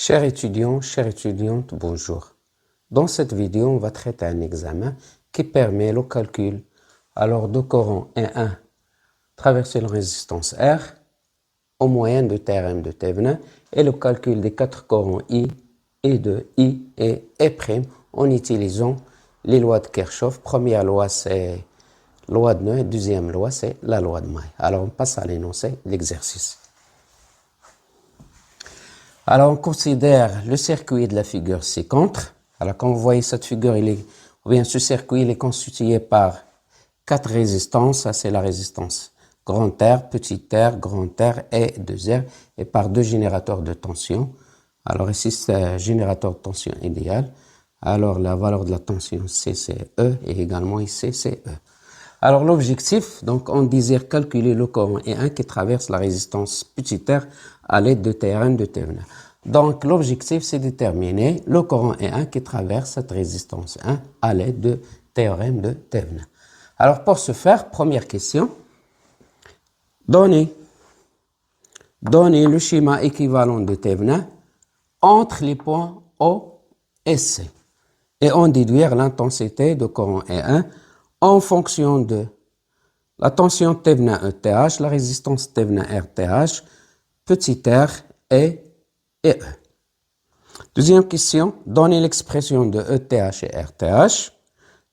Chers étudiants, chères étudiantes, bonjour. Dans cette vidéo, on va traiter un examen qui permet le calcul alors de courant E1 traverser la résistance R au moyen de théorème de Thévenin et le calcul des quatre courants I, E2, I et E' en utilisant les lois de Kirchhoff. Première loi, c'est loi de Neu, deuxième loi, c'est la loi de May. Alors, on passe à l'énoncé, l'exercice. Alors, on considère le circuit de la figure ci-contre. Alors, quand vous voyez cette figure, ce circuit, il est constitué par quatre résistances. Ça, c'est la résistance grand R, petit r, grand R et 2R, et par deux générateurs de tension. Alors, ici, c'est un générateur de tension idéal. Alors, la valeur de la tension, c'est E, et également ici, c'est E. Alors, l'objectif, donc, on désire calculer le courant E1 qui traverse la résistance petit r à l'aide de théorème de Thévenin. Donc, l'objectif, c'est de déterminer le courant E1 qui traverse cette résistance 1 à l'aide de théorème de Thévenin. Alors, pour ce faire, première question, donnez le schéma équivalent de Thévenin entre les points O et C et en déduire l'intensité de courant E1 en fonction de la tension Thévenin ETH, la résistance Thévenin RTH, petit r et E. Deuxième question, donnez l'expression de ETH et RTH.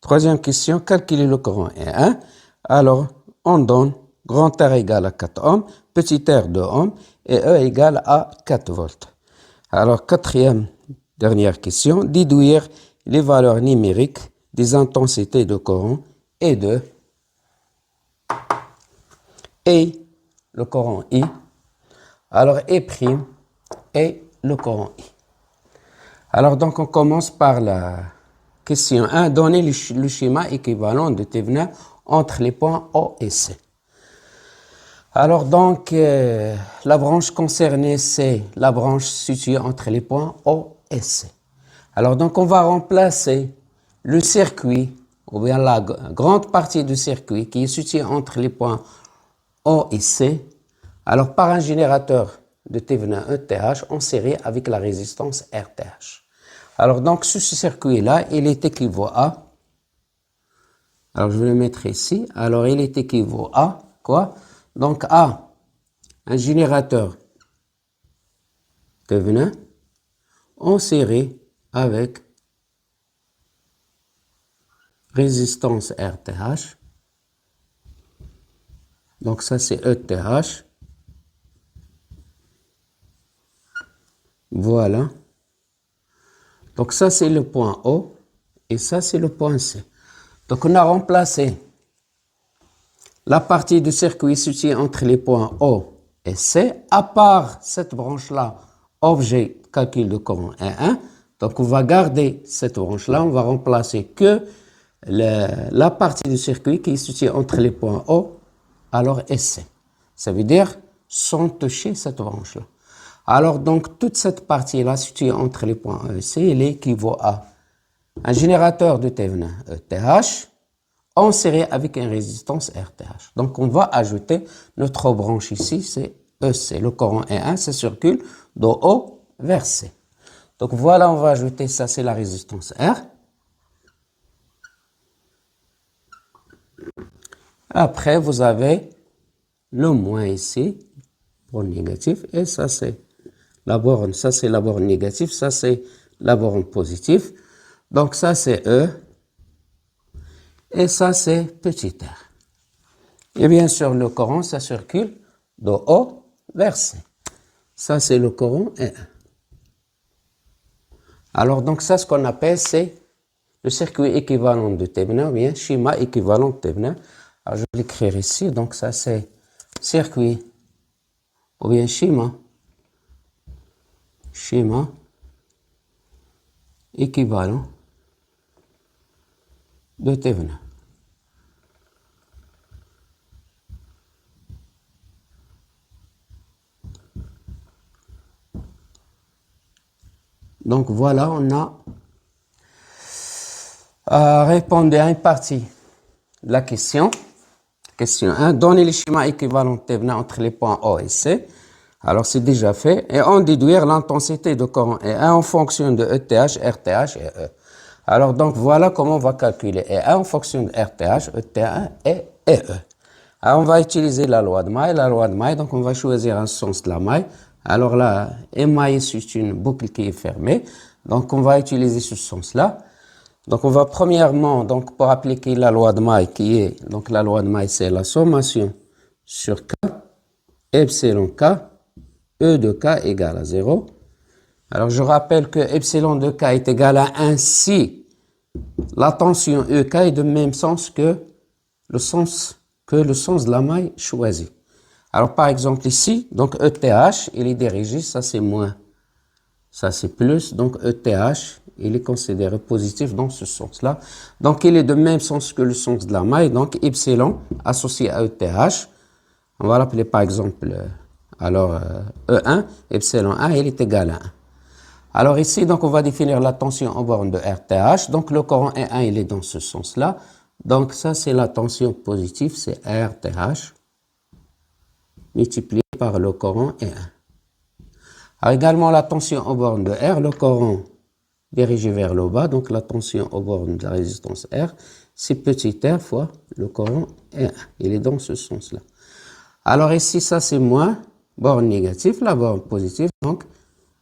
Troisième question, calculez le courant E1. Alors, on donne grand R égale à 4 ohms, petit r 2 ohms et E égale à 4 volts. Alors, dernière question, déduire les valeurs numériques des intensités de courant E2 et le courant I. Alors, E' et le courant I. Alors, donc, on commence par la question 1. Donnez le schéma équivalent de Thévenin entre les points O et C. Alors, donc, la branche concernée, c'est la branche située entre les points O et C. Alors, donc, on va remplacer le circuit, ou bien la grande partie du circuit qui est située entre les points O et C, alors par un générateur de Thévenin ETH en série avec la résistance RTH. Alors, donc, ce circuit-là, il est équivaut à, alors je vais le mettre ici, alors il est équivaut à quoi? Donc, à un générateur Thévenin en série avec résistance RTH. Donc, ça, c'est ETH. Voilà. Donc, ça, c'est le point O et ça, c'est le point C. Donc, on a remplacé la partie du circuit située entre les points O et C, à part cette branche-là, objet calcul de courant E1. Donc, on va garder cette branche-là, on va remplacer que la partie du circuit qui est située entre les points O alors et C. Ça veut dire sans toucher cette branche-là. Alors, donc, toute cette partie-là située entre les points E et C, elle équivaut à un générateur de Thévenin ETH en série avec une résistance RTH. Donc, on va ajouter notre branche ici, c'est EC. Le courant E1, ça circule de O vers C. Donc, voilà, on va ajouter ça, c'est la résistance R. Après, vous avez le moins ici, pour le négatif, et ça, c'est la borne. Ça, c'est la borne négative, ça, c'est la borne positive. Donc, ça, c'est E. Et ça, c'est petit r. Et bien sûr, le courant, ça circule de O vers C. Ça, c'est le courant E1. Alors, donc, ça, ce qu'on appelle, c'est le circuit équivalent de Thévenin, ou bien schéma équivalent de Thévenin. Alors, je vais l'écrire ici. Donc, ça, c'est circuit, ou bien schéma équivalent de Thévenin. Donc, voilà, on a répondu à une partie de la question. Question 1. Donnez les schémas équivalents de Thévenin entre les points O et C. Alors, c'est déjà fait. Et on déduire l'intensité de courant E1 en fonction de ETH, RTH et E. Alors, donc, voilà comment on va calculer E1 en fonction de RTH, ET1 et E. Alors, on va utiliser la loi de Maille. La loi de Maille, donc, on va choisir un sens de la maille. Alors là, émaillé, c'est une boucle qui est fermée. Donc, on va utiliser ce sens-là. Donc, on va premièrement, donc, pour appliquer la loi de Maille qui est, donc, la loi de Maille, c'est la sommation sur K, epsilon K, E de K égale à 0. Alors, je rappelle que epsilon de K est égal à 1 si la tension EK est de même sens que le sens de la maille choisi. Alors, par exemple, ici, donc, ETH, il est dirigé, ça c'est moins, ça c'est plus, donc, ETH, il est considéré positif dans ce sens-là. Donc, il est de même sens que le sens de la maille. Donc, epsilon associé à ETH. On va l'appeler par exemple, E1, epsilon 1, il est égal à 1. Alors ici, donc, on va définir la tension en borne de RTH. Donc, le courant E1, il est dans ce sens-là. Donc, ça, c'est la tension positive, c'est RTH, multiplié par le courant E1. Alors, également, la tension en borne de R, le courant dirigé vers le bas, donc la tension aux bornes de la résistance R, c'est petit r fois le courant E1. Il est dans ce sens-là. Alors ici, ça c'est moins, borne négative, la borne positive, donc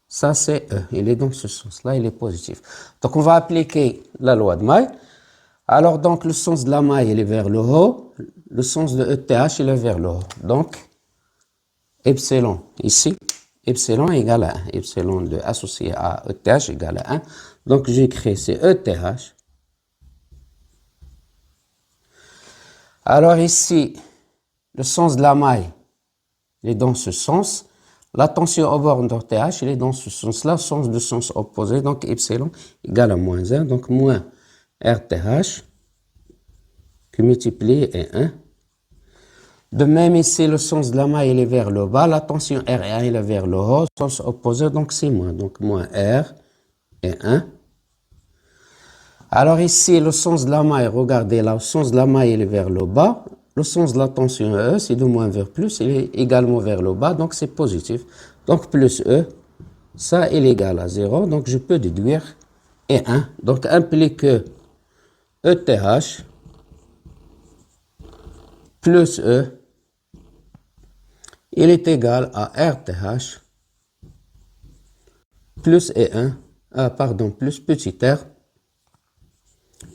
ça c'est E. Il est dans ce sens-là, il est positif. Donc on va appliquer la loi de Maille. Alors donc le sens de la maille, il est vers le haut, le sens de ETH, il est vers le haut. Donc, epsilon, ici, epsilon égale à 1. Epsilon de associé à ETH égale à 1. Donc, j'écris, c'est ETH. Alors ici, le sens de la maille, il est dans ce sens. La tension aux bornes d'ETH, il est dans ce sens-là, sens de sens opposé. Donc, epsilon égale à moins 1. Donc, moins RTH qui multiplie et 1. De même, ici, le sens de la maille, il est vers le bas. La tension R1, il est vers le haut. Sens opposé, donc c'est moins. Donc, moins R et 1. Alors ici, le sens de la maille, regardez là, le sens de la maille, il est vers le bas. Le sens de la tension E, c'est de moins vers plus, il est également vers le bas, donc c'est positif. Donc, plus E, ça, il est égal à 0. Donc, je peux déduire et 1. Donc, implique que ETH plus E, il est égal à RTH plus E1, plus petit r,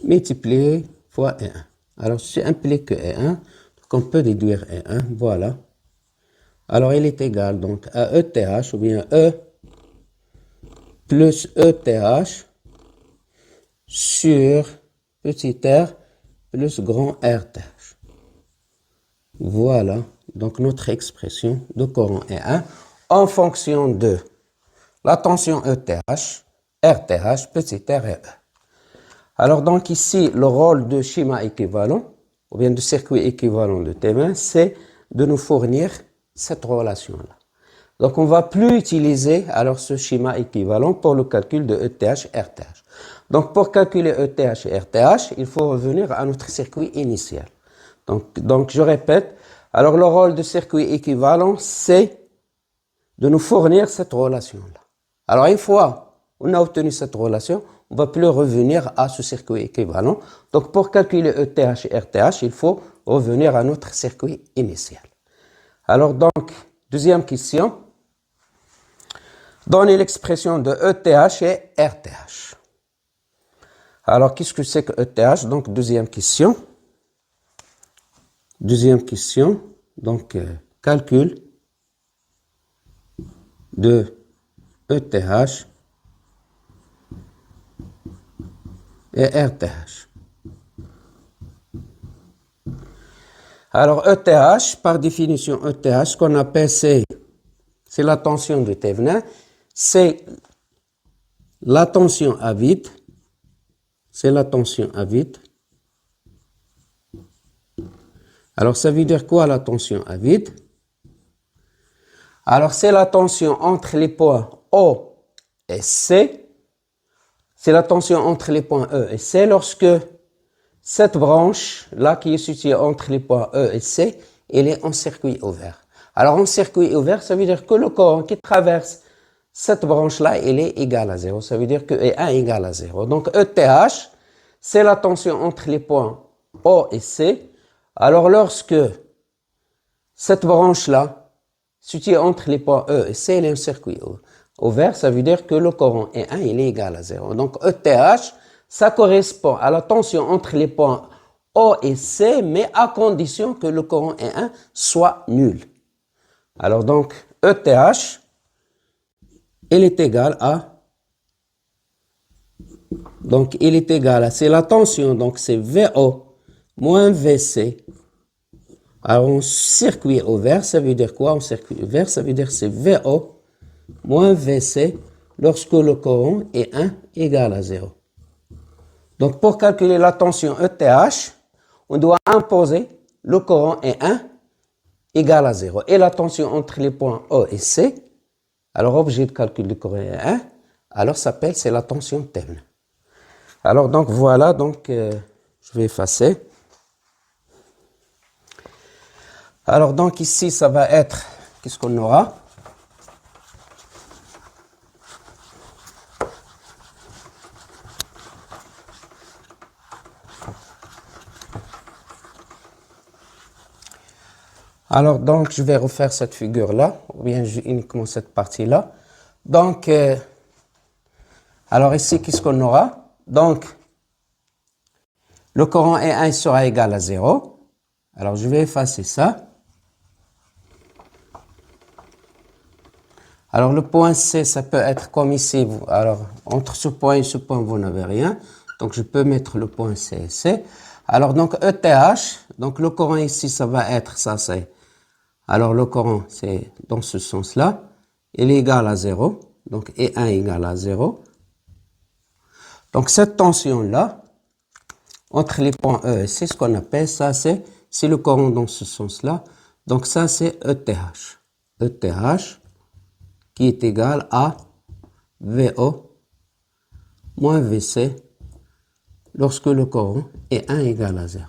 multiplié fois E1. Alors, ceci implique que E1, donc on peut déduire E1, voilà. Alors, il est égal donc à ETH, ou bien E plus ETH sur petit r plus grand RTH. Voilà, donc notre expression de courant E1 en fonction de la tension ETH, RTH, petit r et E. Alors donc ici, le rôle de schéma équivalent, ou bien de circuit équivalent de T20, c'est de nous fournir cette relation-là. Donc on ne va plus utiliser alors ce schéma équivalent pour le calcul de ETH, RTH. Donc pour calculer ETH et RTH, il faut revenir à notre circuit initial. Donc je répète, alors le rôle de circuit équivalent, c'est de nous fournir cette relation-là. Alors une fois on a obtenu cette relation, on ne va plus revenir à ce circuit équivalent. Donc pour calculer ETH et RTH, il faut revenir à notre circuit initial. Alors donc, deuxième question, donnez l'expression de ETH et RTH. Alors qu'est-ce que c'est que ETH? Donc deuxième question. Deuxième question, donc calcul de ETH et RTH. Alors ETH, par définition ETH, ce qu'on appelle c'est la tension de Thévenin, c'est la tension à vide, c'est la tension à vide. Alors ça veut dire quoi la tension à vide? Alors c'est la tension entre les points O et C. C'est la tension entre les points E et C lorsque cette branche-là qui est située entre les points E et C, elle est en circuit ouvert. Alors, en circuit ouvert, ça veut dire que le courant qui traverse cette branche-là, il est égal à 0. Ça veut dire que E1 est égal à 0. Donc, ETH, c'est la tension entre les points O et C. Alors, lorsque cette branche-là, située entre les points E et C, elle est un circuit ouvert, ça veut dire que le courant E1, il est égal à 0. Donc, ETH, ça correspond à la tension entre les points O et C, mais à condition que le courant E1 soit nul. Alors, donc, ETH, il est égal à, donc, il est égal à, c'est la tension, donc c'est VO moins VC. Alors, en circuit ouvert, ça veut dire quoi? En circuit ouvert, ça veut dire c'est VO moins VC lorsque le courant est 1 égal à 0. Donc, pour calculer la tension ETH, on doit imposer le courant est 1 égal à 0. Et la tension entre les points O et C, alors objet de calcul du courant est 1, alors s'appelle, c'est la tension therme. Alors, donc, voilà, donc, je vais effacer. Alors, donc, ici, ça va être, qu'est-ce qu'on aura? Alors, donc, je vais refaire cette figure-là, ou bien uniquement cette partie-là. Donc, alors ici, qu'est-ce qu'on aura? Donc, le courant E1 sera égal à 0. Alors, je vais effacer ça. Alors, le point C, ça peut être comme ici. Alors, entre ce point et ce point, vous n'avez rien. Donc, je peux mettre le point C et C. Alors, donc, ETH, donc le courant ici, ça va être, ça c'est, alors le courant, c'est dans ce sens-là. Il est égal à 0. Donc, E1 égale à 0. Donc, cette tension-là, entre les points E et C, ce qu'on appelle ça, c'est le courant dans ce sens-là. Donc, ça, c'est ETH. ETH qui est égal à VO moins VC lorsque le courant est 1 égal à 0.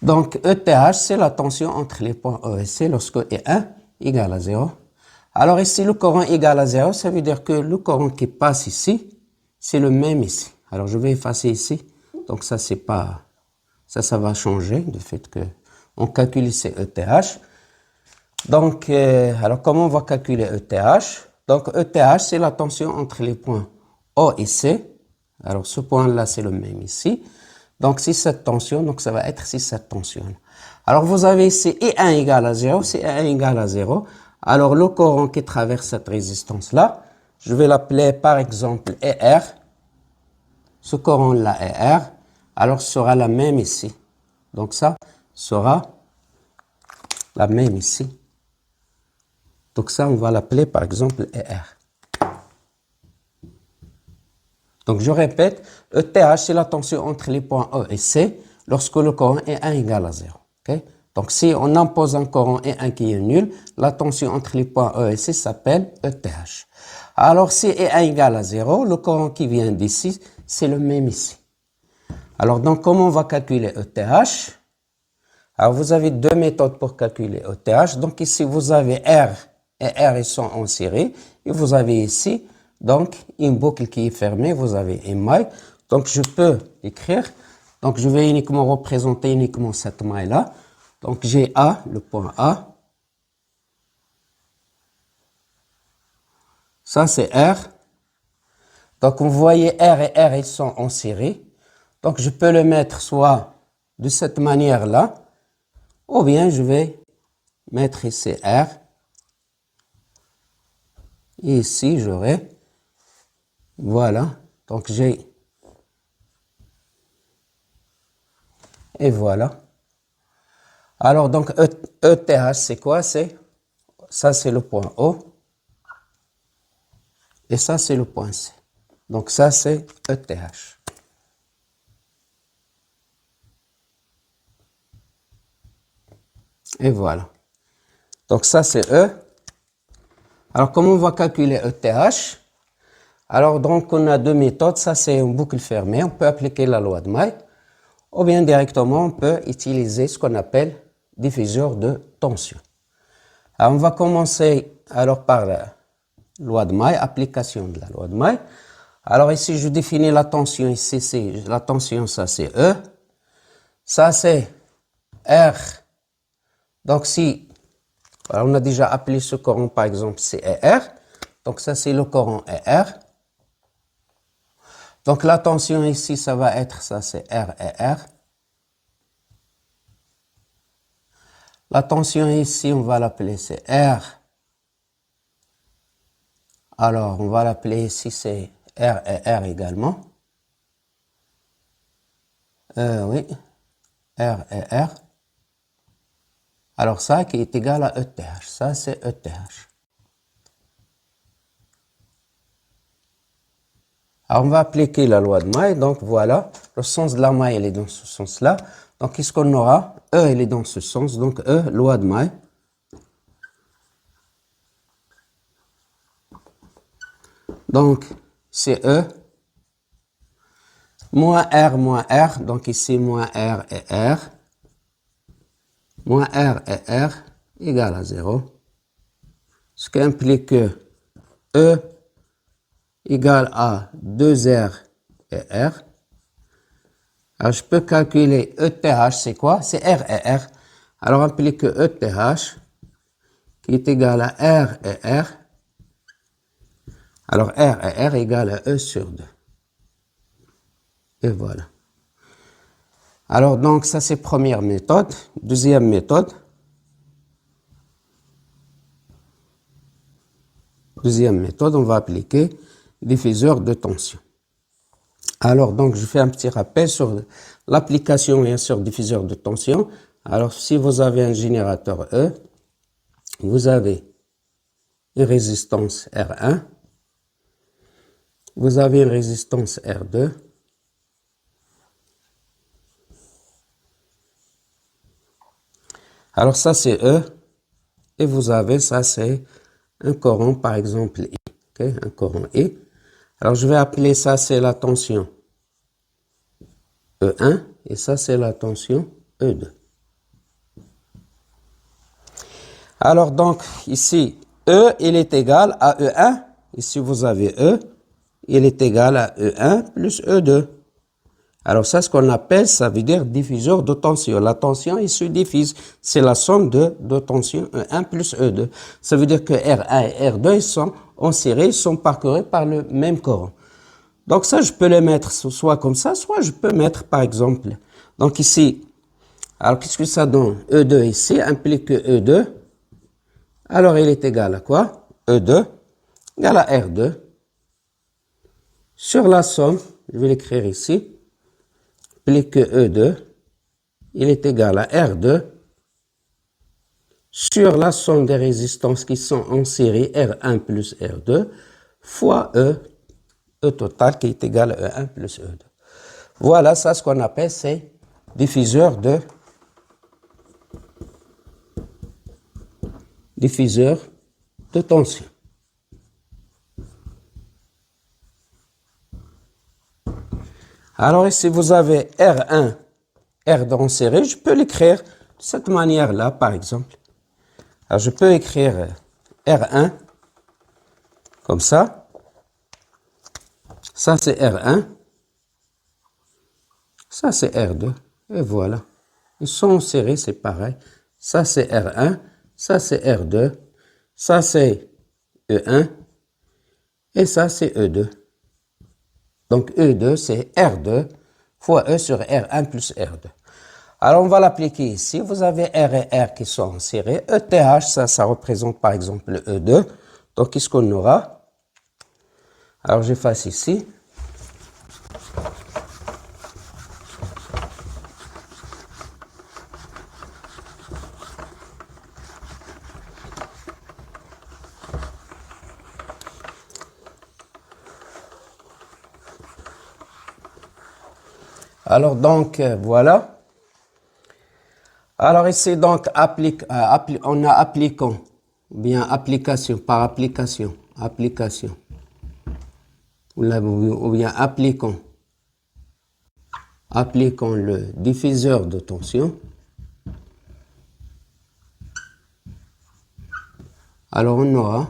Donc, ETH, c'est la tension entre les points E et C lorsque E1 égale à 0. Alors, ici, le courant égal à 0, ça veut dire que le courant qui passe ici, c'est le même ici. Alors, je vais effacer ici. Donc, ça, c'est pas, ça va changer, du fait que on calcule ici ETH. Donc, alors, comment on va calculer ETH? Donc, ETH, c'est la tension entre les points O et C. Alors, ce point-là, c'est le même ici. Donc, si cette tension, donc ça va être si cette tension. Alors, vous avez ici I1 égale à 0, si I1 égale à 0. Alors, le courant qui traverse cette résistance-là, je vais l'appeler par exemple ER. Ce courant-là, ER, alors sera la même ici. Donc, ça sera la même ici. Donc, ça, on va l'appeler par exemple ER. Donc, je répète, ETH, c'est la tension entre les points E et C lorsque le courant est 1 égal à 0. Okay? Donc, si on impose un courant E1 qui est nul, la tension entre les points E et C s'appelle ETH. Alors, si E1 égale à 0, le courant qui vient d'ici, c'est le même ici. Alors, donc, comment on va calculer ETH? Alors, vous avez deux méthodes pour calculer ETH. Donc, ici, vous avez R et R, ils sont en série. Et vous avez ici, donc, une boucle qui est fermée. Vous avez une maille. Donc, je peux écrire. Donc, je vais uniquement représenter uniquement cette maille-là. Donc, j'ai A, le point A. Ça, c'est R. Donc, vous voyez R et R, ils sont en série. Donc, je peux le mettre soit de cette manière-là, ou bien je vais mettre ici R. Et ici, j'aurai, voilà, donc j'ai, et voilà. Alors, donc, ETH, c'est quoi? Ça, c'est le point O. Et ça, c'est le point C. Donc, ça, c'est ETH. Et voilà. Donc, ça, c'est E. Alors, comment on va calculer ETH? Alors, donc, on a deux méthodes. Ça, c'est une boucle fermée. On peut appliquer la loi de May. Ou bien, directement, on peut utiliser ce qu'on appelle diffuseur de tension. Alors, on va commencer alors par la loi de May, application de la loi de May. Alors ici, je définis la tension. Ici, c'est la tension, ça c'est E. Ça c'est R. Donc si, alors, on a déjà appelé ce courant par exemple, c'est R. Donc ça c'est le courant R. Donc la tension ici, ça va être, ça c'est R et R. La tension ici, on va l'appeler, c'est R. Alors, on va l'appeler ici, c'est R et R également. Oui, R et R. Alors ça qui est égal à ETH. Ça, c'est ETH. Alors, on va appliquer la loi de May. Donc, voilà, le sens de la May, elle est dans ce sens-là. Donc, qu'est-ce qu'on aura? E, elle est dans ce sens. Donc, E, loi de May. Donc, c'est E. Moins R. Donc, ici, moins R et R. Moins R et R égale à 0. Ce qui implique que E égale à 2R et R. Alors, je peux calculer ETH, c'est quoi? C'est R et R. Alors, on implique que ETH, qui est égal à R et R. Alors, R et R égale à E sur 2. Et voilà. Alors, donc, ça, c'est première méthode. Deuxième méthode. Deuxième méthode, on va appliquer diffuseur de tension. Alors, donc, je fais un petit rappel sur l'application et sur diffuseur de tension. Alors, si vous avez un générateur E, vous avez une résistance R1, vous avez une résistance R2, alors ça c'est E, et vous avez ça c'est un courant par exemple I, okay? Un courant I. Alors je vais appeler ça c'est la tension E1, et ça c'est la tension E2. Alors donc ici, E il est égal à E1, ici vous avez E, il est égal à E1 plus E2. Alors ça, ce qu'on appelle, ça veut dire diffuseur de tension. La tension, il se diffuse. C'est la somme de tension E1 plus E2. Ça veut dire que R1 et R2, ils sont en série, ils sont parcourus par le même courant. Donc ça, je peux les mettre soit comme ça, soit je peux mettre par exemple. Donc ici, alors qu'est-ce que ça donne? E2 ici implique que E2, alors il est égal à quoi? E2 égal à R2 sur la somme, je vais l'écrire ici, implique que E2, il est égal à R2 sur la somme des résistances qui sont en série R1 plus R2 fois E total qui est égal à E1 plus E2. Voilà, ça ce qu'on appelle c'est diffuseur de tension. Alors ici vous avez R1, R2 en série, je peux l'écrire de cette manière-là par exemple. Alors je peux écrire R1 comme ça. Ça c'est R1. Ça c'est R2. Et voilà. Ils sont en série, c'est pareil. Ça c'est R1. Ça c'est R2. Ça c'est E1. Et ça c'est E2. Donc E2 c'est R2 fois E sur R1 plus R2. Alors on va l'appliquer ici. Vous avez R et R qui sont en série. ETH, ça représente par exemple E2. Donc qu'est-ce qu'on aura? Alors j'efface ici. Alors donc voilà. Alors ici donc on a appliquant, bien application par application, ou bien appliquant le diffuseur de tension. Alors, on aura,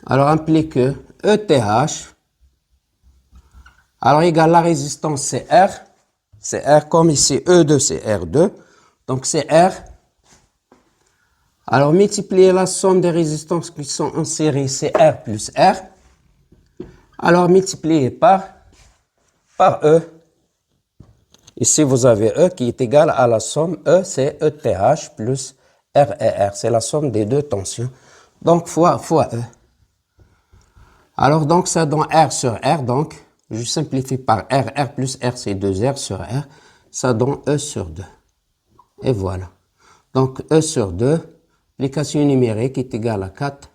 alors implique que ETH, alors égale la résistance c'est R comme ici E2 c'est R2, donc c'est R. Alors multiplier la somme des résistances qui sont en série c'est R plus R. Alors multiplier par E. Ici vous avez E qui est égal à la somme E c'est ETH plus R et R, c'est la somme des deux tensions, donc fois E. Alors donc ça donne R sur R, donc je simplifie par R plus R, c'est 2R sur R, ça donne E sur 2. Et voilà. Donc E sur 2, l'application numérique est égale à 4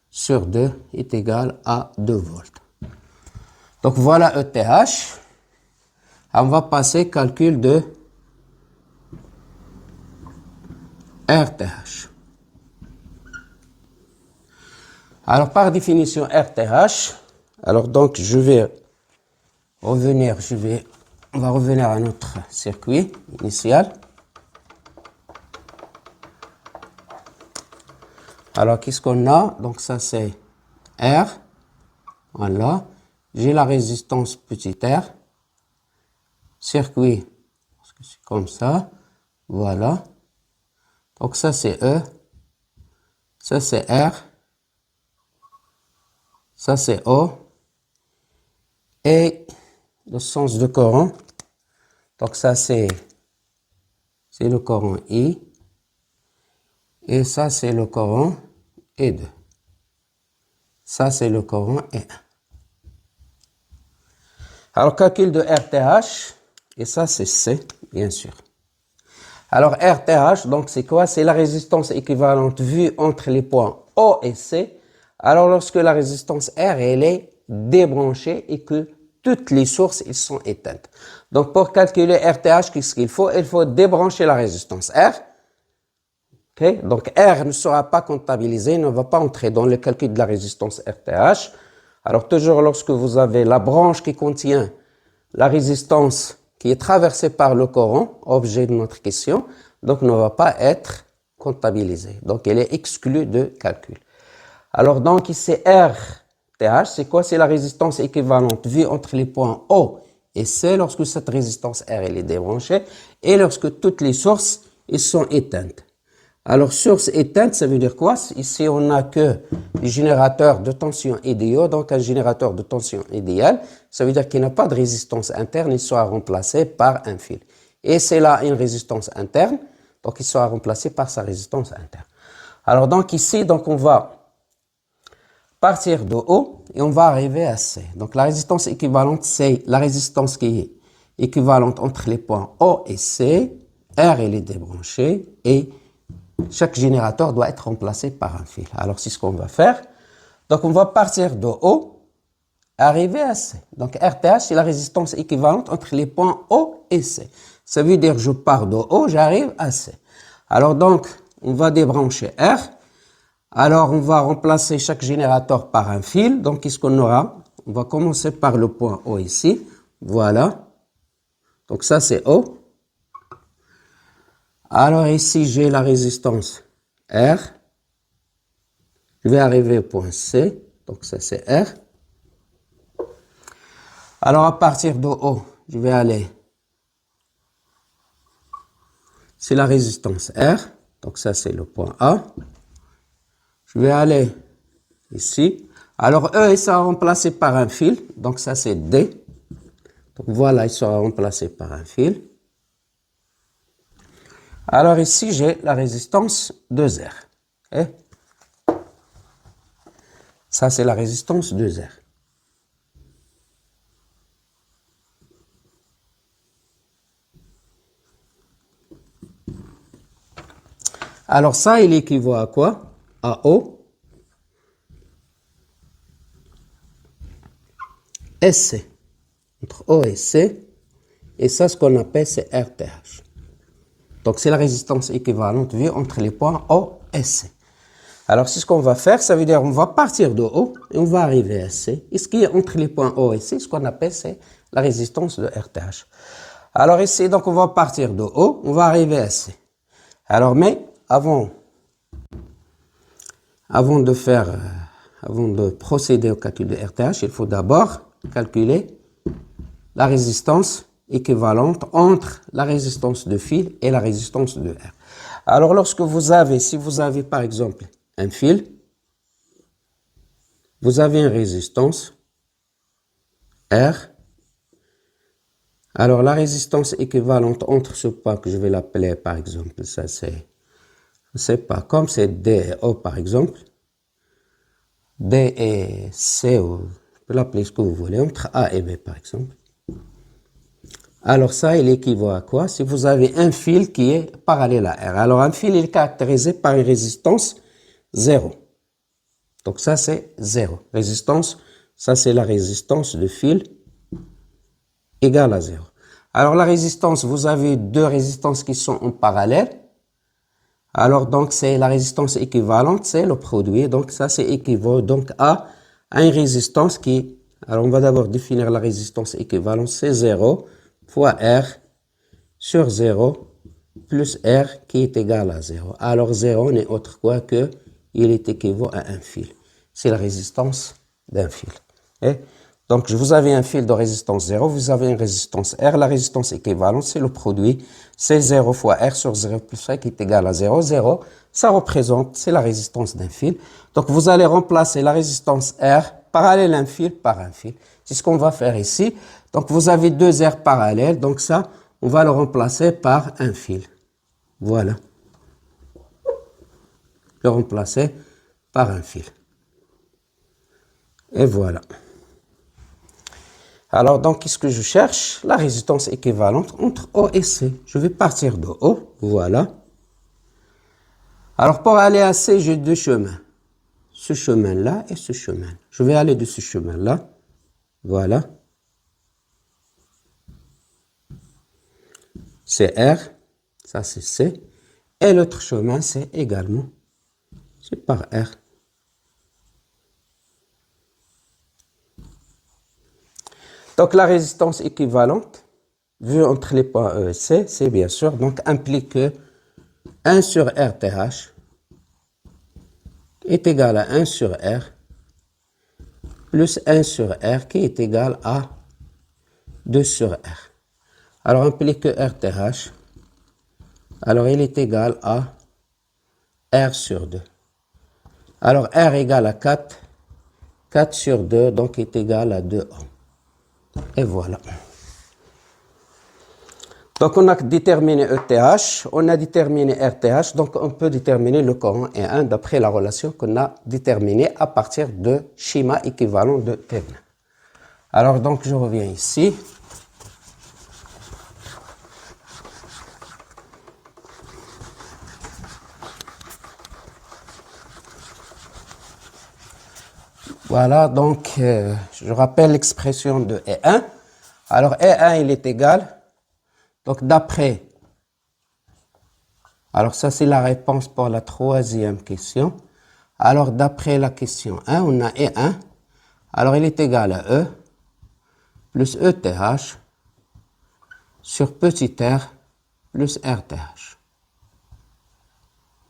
sur 2 est égale à 2 volts. Donc voilà ETH. On va passer au calcul de RTH. Alors par définition RTH, alors donc on va revenir à notre circuit initial. Alors qu'est-ce qu'on a? Donc ça c'est R, voilà. J'ai la résistance petit r, circuit, parce que c'est comme ça, voilà. Donc ça c'est E, ça c'est R, ça c'est O, et le sens de courant, donc ça c'est le courant I, et ça c'est le courant E2. Ça c'est le courant E1. Alors calcul de RTH, et ça c'est C, bien sûr. Alors RTH, donc c'est quoi? C'est la résistance équivalente vue entre les points O et C. Alors lorsque la résistance R, elle est débranchée et que toutes les sources ils sont éteintes. Donc pour calculer RTH, qu'est-ce qu'il faut? Il faut débrancher la résistance R. Okay? Donc R ne sera pas comptabilisé, ne va pas entrer dans le calcul de la résistance RTH. Alors toujours lorsque vous avez la branche qui contient la résistance qui est traversée par le courant, objet de notre question, donc ne va pas être comptabilisée. Donc elle est exclue de calcul. Alors donc ici RTH, c'est quoi? C'est la résistance équivalente vue entre les points O et C lorsque cette résistance R elle est débranchée et lorsque toutes les sources elles sont éteintes. Alors, source éteinte, ça veut dire quoi? Ici, on n'a que des générateurs de tension idéaux. Donc, un générateur de tension idéal, ça veut dire qu'il n'a pas de résistance interne, il sera remplacé par un fil. Et c'est là une résistance interne, donc il sera remplacé par sa résistance interne. Alors, donc ici, donc on va partir de O et on va arriver à C. Donc, la résistance équivalente, c'est la résistance qui est équivalente entre les points O et C. R, elle est débranchée et chaque générateur doit être remplacé par un fil. Alors, c'est ce qu'on va faire. Donc, on va partir de O, arriver à C. Donc, RTH, c'est la résistance équivalente entre les points O et C. Ça veut dire, je pars de O, j'arrive à C. Alors, donc, on va débrancher R. Alors, on va remplacer chaque générateur par un fil. Donc, qu'est-ce qu'on aura? On va commencer par le point O ici. Voilà. Donc, ça, c'est O. Alors ici, j'ai la résistance R. Je vais arriver au point C. Donc ça, c'est R. Alors à partir de O, je vais aller. C'est la résistance R. Donc ça, c'est le point A. Je vais aller ici. Alors E, il sera remplacé par un fil. Donc ça, c'est D. Donc voilà, il sera remplacé par un fil. Alors ici, j'ai la résistance 2R. Okay? Ça, c'est la résistance 2R. Alors ça, il équivaut à quoi? À O et C. Entre O et C. Et ça, ce qu'on appelle, c'est RTH. Donc, c'est la résistance équivalente vue entre les points O et C. Alors, c'est ce qu'on va faire. Ça veut dire on va partir de O et on va arriver à C. Et ce qui est entre les points O et C, ce qu'on appelle, c'est la résistance de RTH. Alors, ici, donc, on va partir de O, on va arriver à C. Alors, mais avant avant de procéder au calcul de RTH, il faut d'abord calculer la résistance équivalente entre la résistance de fil et la résistance de R. Alors, si vous avez par exemple un fil, vous avez une résistance R. Alors, la résistance équivalente entre ce pas que je vais l'appeler par exemple, ça c'est pas comme c'est D et O par exemple, D et C, vous pouvez l'appeler ce que vous voulez, entre A et B par exemple. Alors ça, il équivaut à quoi? Si vous avez un fil qui est parallèle à R. Alors un fil il est caractérisé par une résistance 0. Donc ça c'est 0. Résistance, ça c'est la résistance de fil égale à 0. Alors la résistance, vous avez deux résistances qui sont en parallèle. Alors donc c'est la résistance équivalente, c'est le produit. Donc ça c'est équivaut donc à une résistance qui... Alors on va d'abord définir la résistance équivalente, c'est 0 fois R sur 0 plus R qui est égal à 0. Alors 0 n'est autre quoi que il est équivaut à un fil. C'est la résistance d'un fil. Et donc vous avez un fil de résistance 0, vous avez une résistance R. La résistance équivalente, c'est le produit. C'est 0 fois R sur 0 plus R qui est égal à 0. 0, ça représente, c'est la résistance d'un fil. Donc vous allez remplacer la résistance R parallèle à un fil par un fil. C'est ce qu'on va faire ici. Donc vous avez deux R parallèles, donc ça, on va le remplacer par un fil. Voilà. Le remplacer par un fil. Et voilà. Alors, donc, qu'est-ce que je cherche? La résistance équivalente entre O et C. Je vais partir de O, voilà. Alors, pour aller à C, j'ai deux chemins. Ce chemin-là et ce chemin. Je vais aller de ce chemin-là, voilà. C'est R, ça c'est C. Et l'autre chemin, c'est également, c'est par R. Donc la résistance équivalente, vue entre les points E et C, c'est bien sûr, donc implique que 1 sur RTH est égal à 1 sur R plus 1 sur R qui est égal à 2 sur R. Alors implique que RTH, alors il est égal à R sur 2. Alors R égale à 4, 4 sur 2, donc est égal à 2 ohms. Et voilà. Donc on a déterminé ETH, on a déterminé RTH, donc on peut déterminer le courant E1 d'après la relation qu'on a déterminée à partir de schéma équivalent de Thévenin. Alors donc je reviens ici. Voilà, donc je rappelle l'expression de E1. Alors E1 il est égal, donc d'après, alors ça c'est la réponse pour la troisième question. Alors d'après la question 1, on a E1, alors il est égal à E plus ETH sur petit r plus RTH.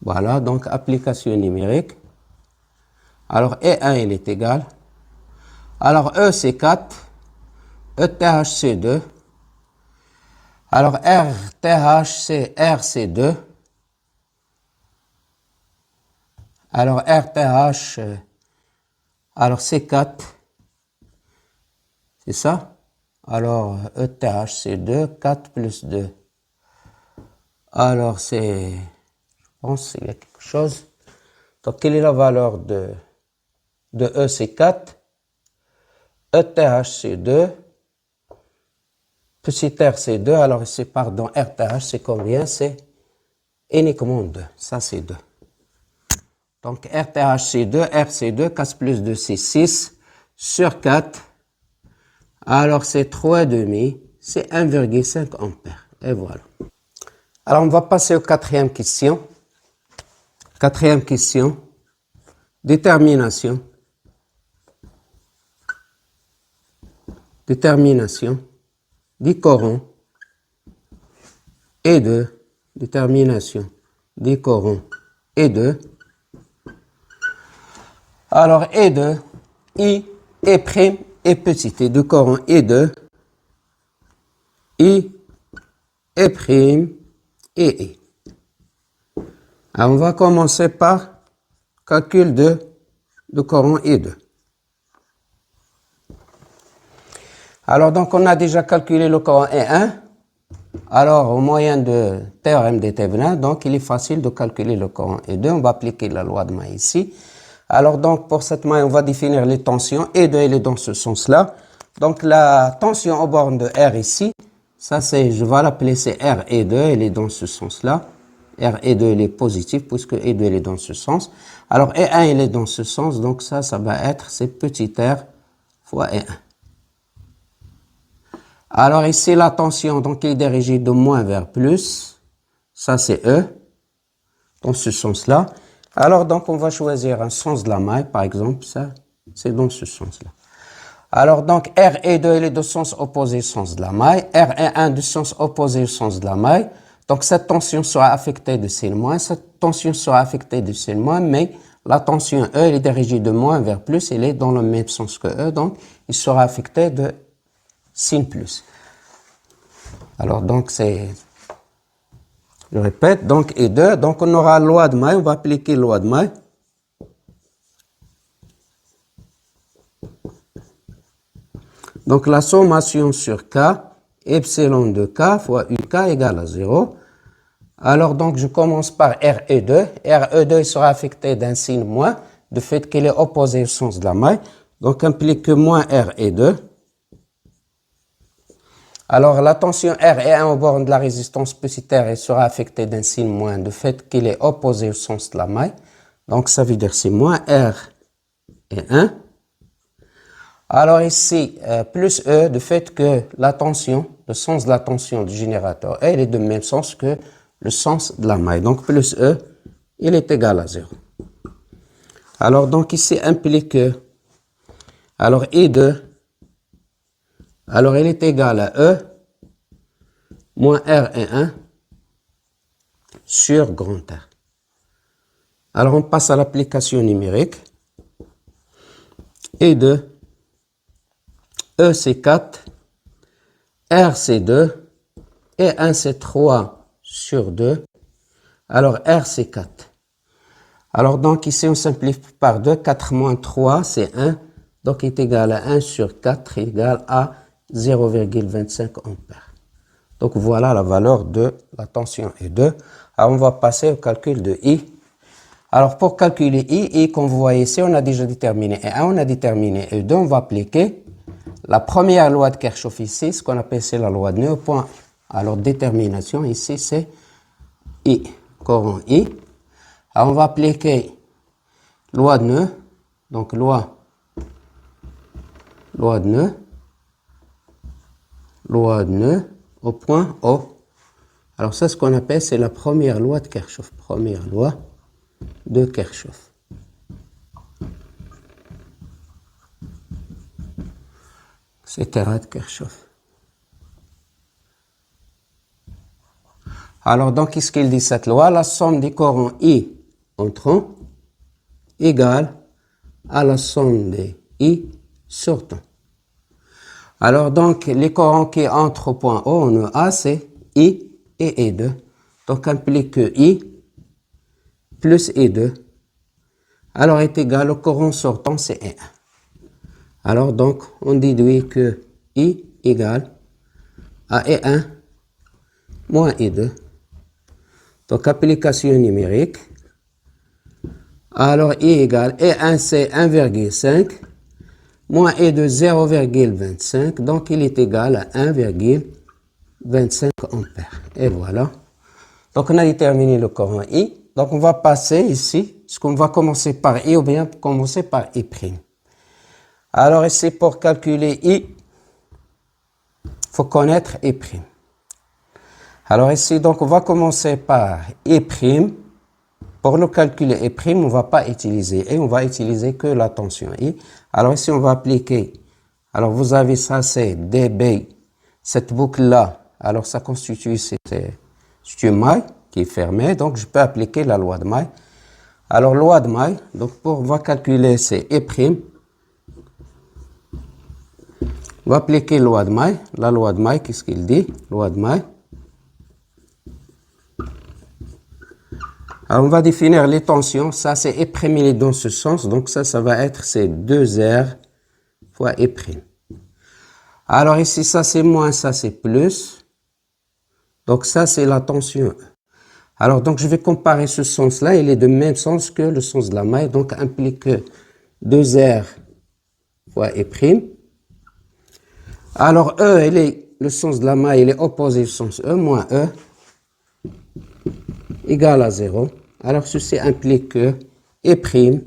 Voilà, donc application numérique. Alors E1 il est égal, alors E c'est 4, ETH c'est 2, alors RTH c'est R c'est 2, alors RTH, alors c'est 4, c'est ça, alors ETH c'est 2, 4 plus 2, alors c'est, je pense qu'il y a quelque chose, donc quelle est la valeur de E c'est 4, ETH c'est 2, petit r c'est 2, alors c'est pardon, RTH c'est combien? C'est uniquement 2, ça c'est 2. Donc RTH c'est 2, R c'est 2, 4 plus 2 c'est 6, sur 4, alors c'est 3,5, c'est 1,5 ampères, et voilà. Alors on va passer aux quatrième question. Quatrième question, détermination. Détermination du courant et détermination des courants et Alors, et de I, et prime, et petit, et de coron et de I, et prime, et I. Alors, on va commencer par calcul de coron I2. Alors, donc, on a déjà calculé le coron I1. Alors, au moyen de théorème de Thévenin, donc, il est facile de calculer le coron I2. On va appliquer la loi de maille ici. Alors, donc, pour cette maille, on va définir les tensions. I2, elle est dans ce sens-là. Donc, la tension aux bornes de R ici, ça c'est, je vais l'appeler c'est R et 2, elle est dans ce sens-là. R et 2, elle est positive puisque E 2, elle est dans ce sens. Alors, E1, elle est dans ce sens, donc ça va être, c'est petit r fois E1. Alors, ici, la tension, donc, elle est dirigée de moins vers plus. Ça, c'est E, dans ce sens-là. Alors, donc, on va choisir un sens de la maille, par exemple, ça, c'est dans ce sens-là. Alors, donc, R et 2, elle est de sens opposé au sens de la maille. R et 1 de sens opposé au sens de la maille. Donc, cette tension sera affectée de sin-, cette tension sera affectée de sin-, mais la tension E, elle est dirigée de moins vers plus, elle est dans le même sens que E, donc, il sera affecté de sin plus. Alors, donc, c'est, je répète, donc, et 2, donc, on aura loi de maille, on va appliquer loi de maille. Donc, la sommation sur K, epsilon de K fois UK égale à 0. Alors, donc, je commence par RE2. RE2 sera affecté d'un signe moins, du fait qu'il est opposé au sens de la maille. Donc, implique que moins RE2. Alors, la tension R et 1 au borne de la résistance petit r, elle sera affectée d'un signe moins, du fait qu'il est opposé au sens de la maille. Donc, ça veut dire c'est moins R et 1. Alors ici, plus E, du fait que la tension, le sens de la tension du générateur, elle est de même sens que le sens de la maille. Donc, plus E, il est égal à 0. Alors, donc, ici, implique que, alors, I2, alors, il est égal à E, moins R et 1, sur grand R. Alors, on passe à l'application numérique. I2, E, c'est 4, R, c'est 2, et 1, c'est 3 sur 2. Alors, R, c'est 4. Alors, donc, ici, on simplifie par 2. 4 moins 3, c'est 1. Donc, il est égal à 1 sur 4 égale à 0,25 ampères. Donc, voilà la valeur de la tension E2. Alors, on va passer au calcul de I. Alors, pour calculer I, comme vous voyez ici, on a déjà déterminé E1, on a déterminé E2. On va appliquer la première loi de Kirchhoff ici, ce qu'on appelle c'est la loi de nœud au point. Alors, détermination ici, c'est I, courant I. Alors, on va appliquer loi de nœud, donc loi de nœud au point O. Alors, ça, ce qu'on appelle, c'est la première loi de Kirchhoff. Première loi de Kirchhoff. Etc. de Kirchhoff. Alors, donc, qu'est-ce qu'il dit cette loi? La somme des courants I entrant égale à la somme des I sortant. Alors, donc, les courants qui entrent au point O en A, c'est I et E2. Donc, implique que I plus E2, alors est égal au courant sortant, c'est E1. Alors, donc, on déduit que I égale à E1 moins E2. Donc, application numérique. Alors, I égale E1, c'est 1,5, moins E2, 0,25. Donc, il est égal à 1,25 ampères. Et voilà. Donc, on a déterminé le courant I. Donc, on va passer ici. Est-ce qu'on va commencer par I ou bien commencer par I'? Alors, ici, pour calculer I, il faut connaître I'. Alors, ici, donc, on va commencer par I'. Pour le calculer I', on ne va pas utiliser I, on va utiliser que la tension I. Alors, ici, on va appliquer. Alors, vous avez ça, c'est dB. Cette boucle-là, alors, ça constitue, c'est une maille qui est fermée. Donc, je peux appliquer la loi de maille. Alors, loi de Maille, donc on va calculer c'est E'. On va appliquer loi de Maille. La loi de Maille, qu'est-ce qu'il dit? Loi de Maille. Alors, on va définir les tensions. Ça, c'est E', il est dans ce sens. Donc, ça va être c'est 2R fois E'. Alors, ici, ça, c'est moins, ça, c'est plus. Donc, ça, c'est la tension E. Alors, donc, je vais comparer ce sens-là. Il est de même sens que le sens de la maille. Donc, implique que 2R fois E'. Alors, E, le sens de la maille, il est opposé au sens E, moins E, égale à 0. Alors, ceci implique que E',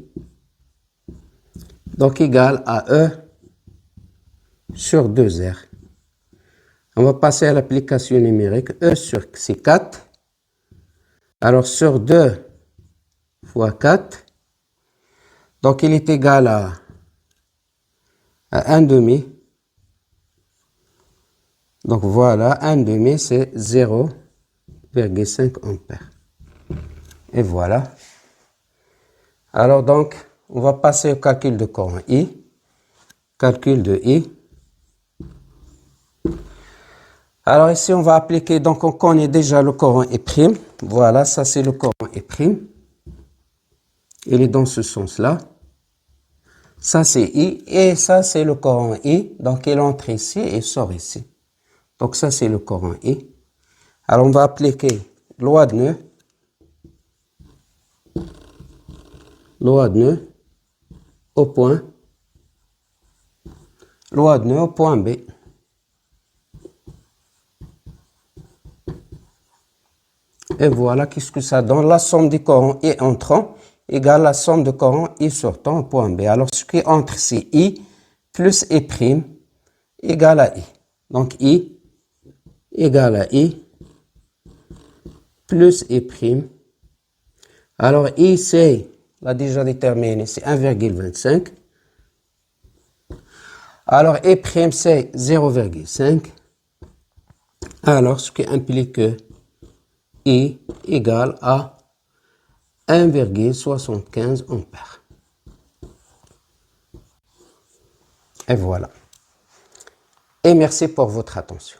donc égal à E sur 2R. On va passer à l'application numérique. E sur c'est 4. Alors, sur 2 fois 4, donc il est égal à 1 demi. Donc voilà, 1 demi, c'est 0,5 ampères. Et voilà. Alors donc, on va passer au calcul de courant I. Calcul de I. Alors ici, on va appliquer, donc on connaît déjà le courant I'. Voilà, ça c'est le courant I'. Il est dans ce sens-là. Ça c'est I, et ça c'est le courant I. Donc il entre ici et sort ici. Donc ça c'est le courant I. Alors on va appliquer loi de nœud. Loi de nœud au point. Loi de nœud au point B. Et voilà, qu'est-ce que ça donne? La somme du courant I entrant égale la somme de courant I sortant au point B. Alors, ce qui entre, c'est I plus I' égale à I. Donc, I égale à I plus I'. Alors, I, c'est, on l'a déjà déterminé, c'est 1,25. Alors, I', c'est 0,5. Alors, ce qui implique que I égale à 1,75 ampères. Et voilà. Et merci pour votre attention.